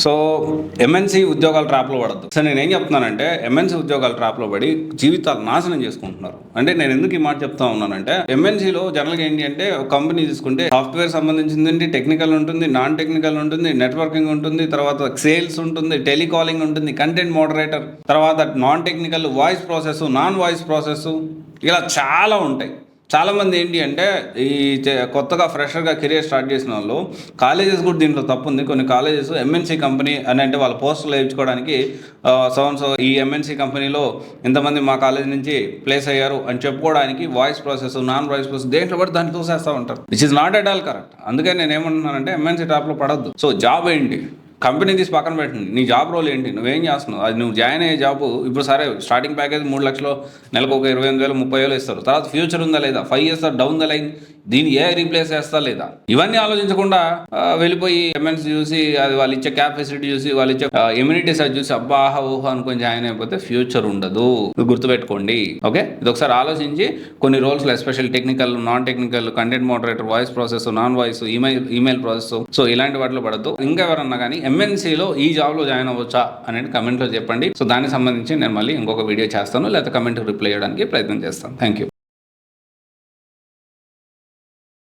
So MNC ఉద్యోగాల ట్రాప్లో పడద్దు. సో నేనేం చెప్తున్నానంటే ఎంఎన్సీ ఉద్యోగాల ట్రాప్లో పడి జీవితాలు నాశనం చేసుకుంటున్నారు. అంటే నేను ఎందుకు ఈ మాట చెప్తా ఉన్నానంటే ఎంఎన్సీలో జనరల్గా ఏంటి అంటే ఒక కంపెనీ తీసుకుంటే సాఫ్ట్వేర్ సంబంధించింది టెక్నికల్ ఉంటుంది, నాన్ టెక్నికల్ ఉంటుంది, నెట్వర్కింగ్ ఉంటుంది, తర్వాత సేల్స్ ఉంటుంది, టెలికాలింగ్ ఉంటుంది, కంటెంట్ మోడరేటర్, తర్వాత non technical voice process, non voice process, ఇలా చాలా ఉంటాయి. చాలామంది ఏంటి అంటే ఈ కొత్తగా ఫ్రెషర్గా కెరియర్ స్టార్ట్ చేసిన వాళ్ళు కాలేజెస్ కూడా దీంట్లో తప్పు ఉంది. కొన్ని కాలేజెస్ ఎంఎన్సీ కంపెనీ అని అంటే వాళ్ళ పోస్టులు వేయించుకోవడానికి సో ఈ ఎంఎన్సీ కంపెనీలో ఇంతమంది మా కాలేజ్ నుంచి ప్లేస్ అయ్యారు అని చెప్పుకోవడానికి voice process, non voice process దేంట్లో పడి దాన్ని చూసేస్తూ ఉంటారు. Which is not at all correct. అందుకని నేను ఏమంటున్నానంటే ఎంఎన్సీ టాప్లో పడద్దు. సో జాబ్ ఏంటి, కంపెనీ తీసి పక్కన పెట్టండి, నీ జాబ్ రోల్ ఏంటి, నువ్వేం చేస్తున్నావు, అది నువ్వు జాయిన్ అయ్యే జాబ్ ఇప్పుడు సరే స్టార్టింగ్ ప్యాకేజ్ 3 లక్షలు, నెలకు ఒక 28,000 30,000 ఇస్తారు. తర్వాత ఫ్యూచర్ ఉందా లేదా, 5 years డౌన్ ద లైన్ దీన్ని రీప్లేస్ చేస్తా లేదా, ఇవన్నీ ఆలోచించకుండా వెళ్ళిపోయి ఎంఎన్సీ చూసి అది వాళ్ళు ఇచ్చే క్యాప్ ఫెసిలిటీ చూసి వాళ్ళు ఇచ్చే ఇమ్యూనిటీస్ అది చూసి అబ్బా ఊహా అనుకొని జాయిన్ అయిపోతే ఫ్యూచర్ ఉండదు. గుర్తుపెట్టుకోండి. ఓకే, ఇది ఒకసారి ఆలోచించి కొన్ని రోల్స్లో special technical, non technical, content moderator, voice process, non voice, email process, so ఇలాంటి వాటిలో పడద్దు. ఇంకా ఎవరన్నా కానీ ఎంఎన్సీలో ఈ జాబ్లో జాయిన్ అవ్వచ్చా అనేది కమెంట్లో చెప్పండి. సో దానికి సంబంధించి నేను మళ్ళీ ఇంకొక వీడియో చేస్తాను, లేకపోతే కమెంట్ రిప్లై చేయడానికి ప్రయత్నం చేస్తాను. Thank you.